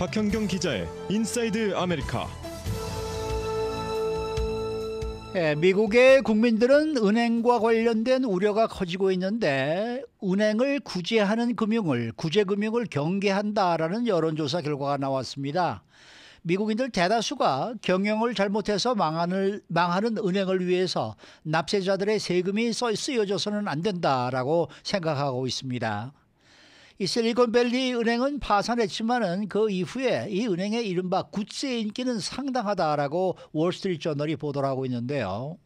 박현경 기자의 인사이드 아메리카. 미국의 국민들은 은행과 관련된 우려가 커지고 있는데 은행을 구제하는 금융을 구제금융을 경계한다라는 여론조사 결과가 나왔습니다. 미국인들 대다수가 경영을 잘못해서 망하는 은행을 위해서 납세자들의 세금이 쓰여져서는 안 된다라고 생각하고 있습니다. 이 실리콘밸리 은행은 파산했지만은 그 이후에 이 은행의 이른바 굿즈의 인기는 상당하다라고 월스트리트저널이 보도를 하고 있는데요.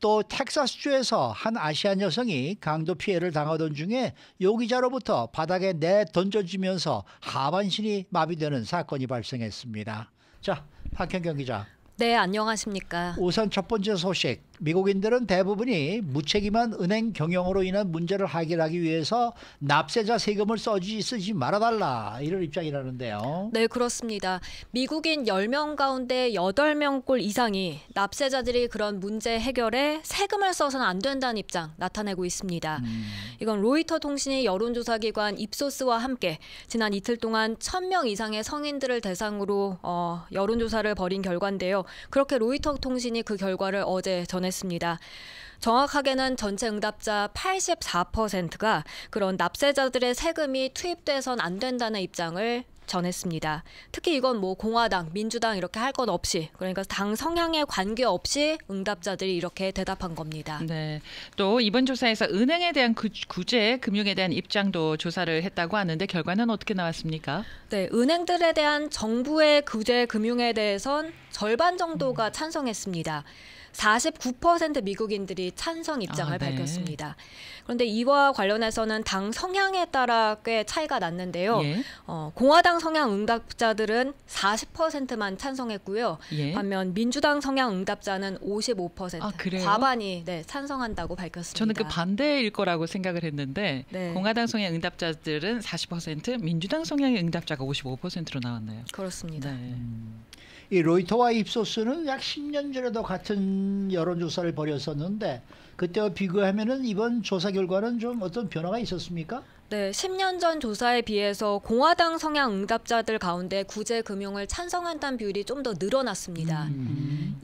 또 텍사스주에서 한 아시안 여성이 강도 피해를 당하던 중에 용의자로부터 바닥에 내던져지면서 하반신이 마비되는 사건이 발생했습니다. 자, 박현경 기자. 네, 안녕하십니까. 우선 첫 번째 소식. 미국인들은 대부분이 무책임한 은행 경영으로 인한 문제를 해결하기 위해서 납세자 세금을 쓰지 말아달라 이런 입장이라는데요. 네, 그렇습니다. 미국인 10명 가운데 8명꼴 이상이 납세자들이 그런 문제 해결에 세금을 써서는 안 된다는 입장 나타내고 있습니다. 이건 로이터 통신이 여론조사기관 입소스와 함께 지난 이틀 동안 1000명 이상의 성인들을 대상으로 여론조사를 벌인 결과인데요. 그렇게 로이터 통신이 그 결과를 어제 전했습니다. 정확하게는 전체 응답자 84%가 그런 납세자들의 세금이 투입돼선 안 된다는 입장을 전했습니다. 특히 이건 뭐 공화당, 민주당 이렇게 할 것 없이, 그러니까 당 성향에 관계없이 응답자들이 이렇게 대답한 겁니다. 네. 또 이번 조사에서 은행에 대한 구제, 금융에 대한 입장도 조사를 했다고 하는데 결과는 어떻게 나왔습니까? 네, 은행들에 대한 정부의 구제, 금융에 대해선 절반 정도가 찬성했습니다. 49% 미국인들이 찬성 입장을 밝혔습니다. 그런데 이와 관련해서는 당 성향에 따라 꽤 차이가 났는데요. 예. 공화당 성향 응답자들은 40%만 찬성했고요. 예. 반면 민주당 성향 응답자는 55%, 그래요? 과반이 찬성한다고 밝혔습니다. 저는 그 반대일 거라고 생각을 했는데 네. 공화당 성향 응답자들은 40%, 민주당 성향의 응답자가 55%로 나왔네요. 그렇습니다. 네. 이 로이터와 입소스는 약 10년 전에도 같은 여론조사를 벌였었는데 그때와 비교하면은 이번 조사 결과는 좀 어떤 변화가 있었습니까? 네, 10년 전 조사에 비해서 공화당 성향 응답자들 가운데 구제 금융을 찬성한다는 비율이 좀 더 늘어났습니다.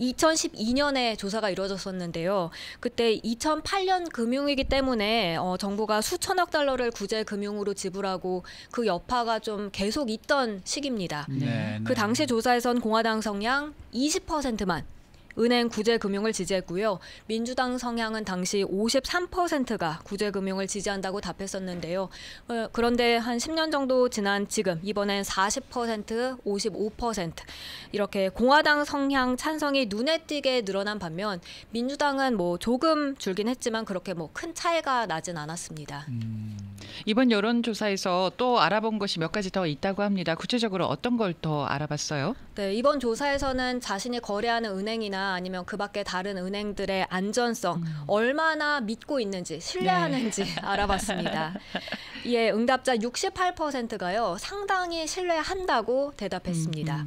2012년에 조사가 이루어졌었는데요. 그때 2008년 금융위기 때문에 정부가 수천억 달러를 구제 금융으로 지불하고 그 여파가 좀 계속 있던 시기입니다. 그 당시 조사에선 공화당 성향 20%만 은행 구제금융을 지지했고요. 민주당 성향은 당시 53%가 구제금융을 지지한다고 답했었는데요. 그런데 한 10년 정도 지난 지금 이번엔 40%, 55% 이렇게 공화당 성향 찬성이 눈에 띄게 늘어난 반면 민주당은 뭐 조금 줄긴 했지만 그렇게 뭐 큰 차이가 나진 않았습니다. 이번 여론조사에서 또 알아본 것이 몇 가지 더 있다고 합니다. 구체적으로 어떤 걸 더 알아봤어요? 네, 이번 조사에서는 자신이 거래하는 은행이나 아니면 그 밖에 다른 은행들의 안전성, 얼마나 믿고 있는지, 신뢰하는지 알아봤습니다. 이에 응답자 68%가요, 상당히 신뢰한다고 대답했습니다.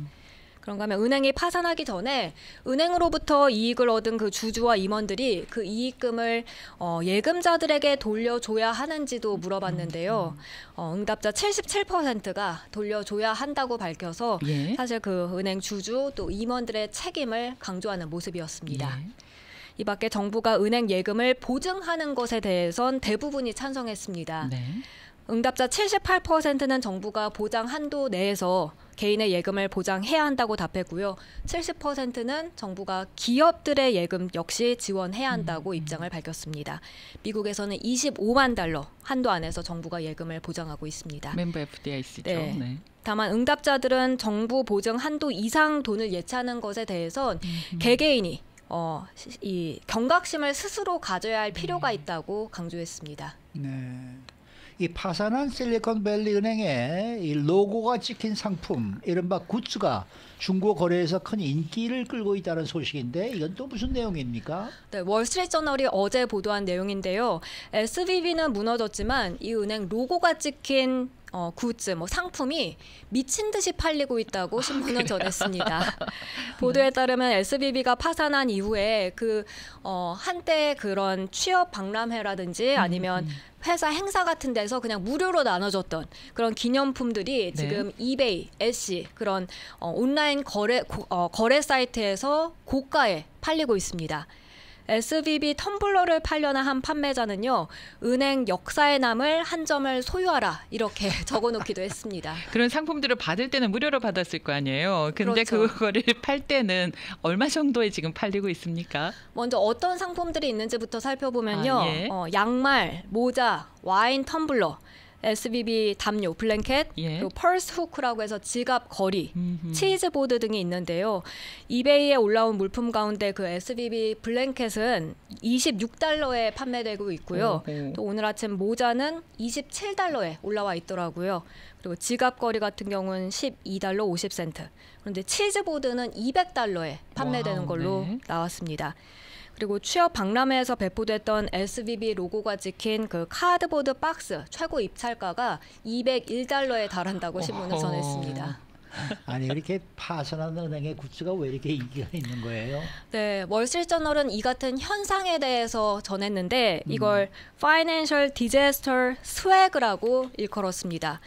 그런가 하면 은행이 파산하기 전에 은행으로부터 이익을 얻은 그 주주와 임원들이 그 이익금을 예금자들에게 돌려줘야 하는지도 물어봤는데요. 응답자 77%가 돌려줘야 한다고 밝혀서 예. 사실 그 은행 주주 또 임원들의 책임을 강조하는 모습이었습니다. 예. 이 밖에 정부가 은행 예금을 보증하는 것에 대해선 대부분이 찬성했습니다. 네. 응답자 78%는 정부가 보장 한도 내에서 개인의 예금을 보장해야 한다고 답했고요. 70%는 정부가 기업들의 예금 역시 지원해야 한다고 입장을 밝혔습니다. 미국에서는 25만 달러 한도 안에서 정부가 예금을 보장하고 있습니다. 멤버 FDIC죠. 네. 네. 다만 응답자들은 정부 보증 한도 이상 돈을 예치하는 것에 대해선 개개인이 이 경각심을 스스로 가져야 할 필요가 있다고 강조했습니다. 네. 이 파산한 실리콘밸리 은행에 이 로고가 찍힌 상품, 이른바 굿즈가 중고 거래에서 큰 인기를 끌고 있다는 소식인데 이건 또 무슨 내용입니까? 네, 월스트리트저널이 어제 보도한 내용인데요. SVB는 무너졌지만 이 은행 로고가 찍힌 굿즈, 상품이 미친 듯이 팔리고 있다고 신문은 전했습니다. 보도에 따르면 SVB가 파산한 이후에 한때 그런 취업 박람회라든지 아니면 회사 행사 같은 데서 그냥 무료로 나눠줬던 그런 기념품들이 지금 이베이, 애쉬 그런 온라인 거래 사이트에서 고가에 팔리고 있습니다. SVB 텀블러를 팔려는 한 판매자는요, 은행 역사에 남을 한 점을 소유하라 이렇게 적어놓기도 했습니다. 그런 상품들을 받을 때는 무료로 받았을 거 아니에요. 근데 그렇죠. 그거를 팔 때는 얼마 정도에 지금 팔리고 있습니까? 먼저 어떤 상품들이 있는지부터 살펴보면요. 예. 양말, 모자, 와인 텀블러, SVB 담요, 블랭켓, 예. 그리고 펄스 후크라고 해서 지갑, 거리, 치즈보드 등이 있는데요. 이베이에 올라온 물품 가운데 그 SVB 블랭켓은 $26에 판매되고 있고요. 또 오늘 아침 모자는 $27에 올라와 있더라고요. 그리고 지갑 거리 같은 경우는 $12 50센트. 그런데 치즈보드는 $200에 판매되는 와우, 걸로 네. 나왔습니다. 그리고 취업 박람회에서 배포됐던 SVB 로고가 찍힌 그 카드보드 박스 최고 입찰가가 $201에 달한다고 신문은 어허. 전했습니다. 아니 이렇게 파산한 은행의 굿즈가 왜 이렇게 인기가 있는 거예요? 네, 월스트리트저널은 이 같은 현상에 대해서 전했는데 이걸 Financial Disaster Swag라고 일컬었습니다.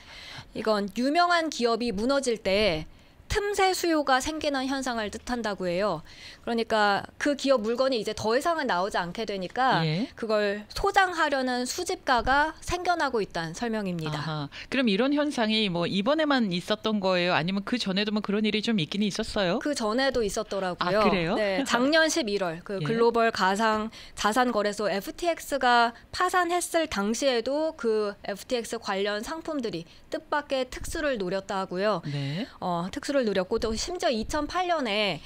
이건 유명한 기업이 무너질 때 틈새 수요가 생기는 현상을 뜻한다고 해요. 그러니까 그 기업 물건이 이제 더 이상은 나오지 않게 되니까 예. 그걸 소장하려는 수집가가 생겨나고 있다는 설명입니다. 아하. 그럼 이런 현상이 뭐 이번에만 있었던 거예요? 아니면 그 전에도 뭐 그런 일이 좀 있기는 있었어요? 그 전에도 있었더라고요. 아, 그래요? 네, 작년 11월 그 예. 글로벌 가상 자산 거래소 FTX가 파산했을 당시에도 그 FTX 관련 상품들이 뜻밖의 특수를 노렸다 하고요. 네. 특수를 누렸고 또 심지어 2008년에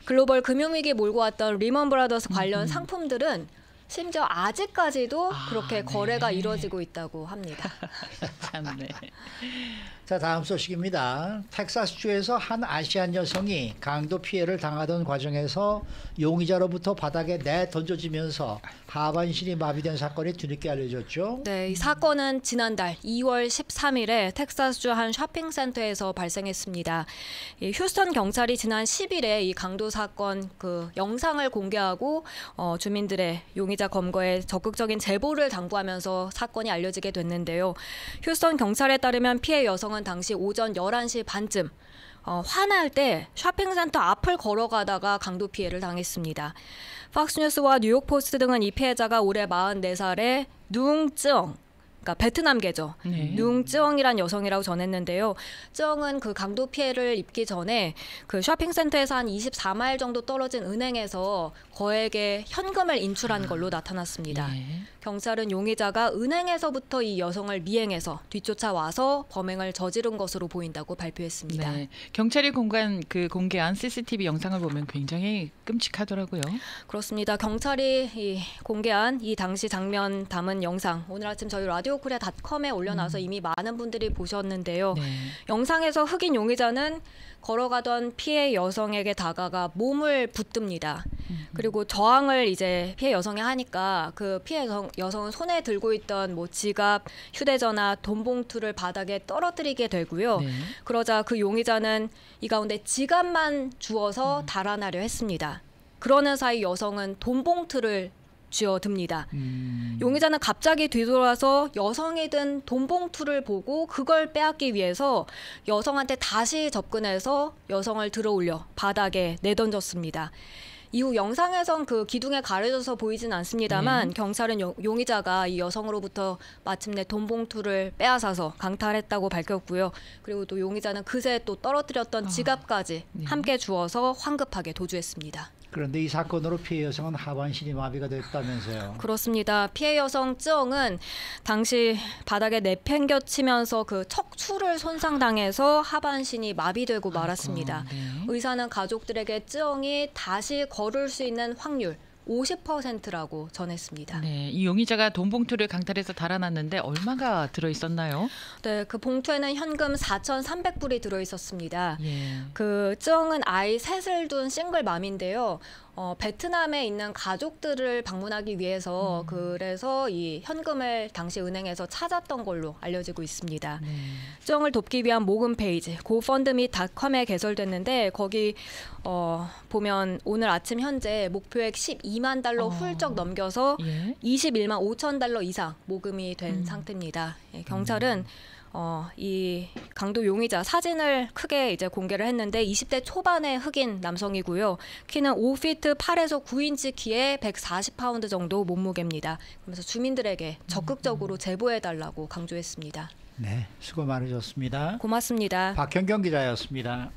글로벌 금융위기 몰고 왔던 리먼 브라더스 관련 상품들은 심지어 아직까지도 그렇게 네. 거래가 이루어지고 있다고 합니다. 참네. 자, 다음 소식입니다. 텍사스주에서 한 아시안 여성이 강도 피해를 당하던 과정에서 용의자로부터 바닥에 내던져지면서 하반신이 마비된 사건이 뒤늦게 알려졌죠. 네, 이 사건은 지난달 2월 13일에 텍사스주 한 쇼핑센터에서 발생했습니다. 이 휴스턴 경찰이 지난 10일에 이 강도 사건 그 영상을 공개하고 주민들의 용의자 검거에 적극적인 제보를 당부하면서 사건이 알려지게 됐는데요. 휴스턴 경찰에 따르면 피해 여성은 당시 오전 11시 반쯤 화날 때 쇼핑센터 앞을 걸어가다가 강도 피해를 당했습니다. 팍스뉴스와 뉴욕포스트 등은 이 피해자가 올해 44살의 누웅쯔엉, 그러니까 베트남계죠. 네. 누웅쯔엉이란 여성이라고 전했는데요. 쯔엉은 그 강도 피해를 입기 전에 그 쇼핑센터에서 한 24마일 정도 떨어진 은행에서 거액의 현금을 인출한 걸로 나타났습니다. 예. 경찰은 용의자가 은행에서부터 이 여성을 미행해서 뒤쫓아와서 범행을 저지른 것으로 보인다고 발표했습니다. 네. 경찰이 공개한 CCTV 영상을 보면 굉장히 끔찍하더라고요. 그렇습니다. 경찰이 공개한 이 당시 장면 담은 영상 오늘 아침 저희 라디오코리아닷컴에 올려놔서 이미 많은 분들이 보셨는데요. 네. 영상에서 흑인 용의자는 걸어가던 피해 여성에게 다가가 몸을 붙듭니다. 그리고 저항을 이제 피해 여성이 하니까 그 피해 여성은 손에 들고 있던 뭐 지갑, 휴대전화, 돈 봉투를 바닥에 떨어뜨리게 되고요. 네. 그러자 그 용의자는 이 가운데 지갑만 주어서 달아나려 했습니다. 그러는 사이 여성은 돈 봉투를 쥐어듭니다. 용의자는 갑자기 뒤돌아서 여성이 든 돈 봉투를 보고 그걸 빼앗기 위해서 여성한테 다시 접근해서 여성을 들어올려 바닥에 내던졌습니다. 이후 영상에선 그 기둥에 가려져서 보이진 않습니다만 경찰은 용의자가 이 여성으로부터 마침내 돈 봉투를 빼앗아서 강탈했다고 밝혔고요. 그리고 또 용의자는 그새 또 떨어뜨렸던 지갑까지 함께 주워서 황급하게 도주했습니다. 그런데 이 사건으로 피해 여성은 하반신이 마비가 됐다면서요. 그렇습니다. 피해 여성 쯔엉은 당시 바닥에 내팽겨치면서 그 척추를 손상당해서 하반신이 마비되고 말았습니다. 네. 의사는 가족들에게 쯔엉이 다시 걸을 수 있는 확률 50%라고 전했습니다. 네, 이 용의자가 돈 봉투를 강탈해서 달아났는데 얼마가 들어 있었나요? 네, 그 봉투에는 현금 4,300불이 들어 있었습니다. 예. 그 쯔엉은 아이 셋을 둔 싱글맘인데요. 베트남에 있는 가족들을 방문하기 위해서 그래서 이 현금을 당시 은행에서 찾았던 걸로 알려지고 있습니다. 수정을 돕기 위한 모금 페이지 gofundme.com에 개설됐는데 거기 보면 오늘 아침 현재 목표액 12만 달러 훌쩍 넘겨서 예. 21만 5천 달러 이상 모금이 된 상태입니다. 예, 경찰은 이 강도 용의자 사진을 크게 이제 공개를 했는데 20대 초반의 흑인 남성이고요. 키는 5피트 8에서 9인치 키에 140파운드 정도 몸무게입니다. 그러면서 주민들에게 적극적으로 제보해달라고 강조했습니다. 네, 수고 많으셨습니다. 고맙습니다. 박현경 기자였습니다.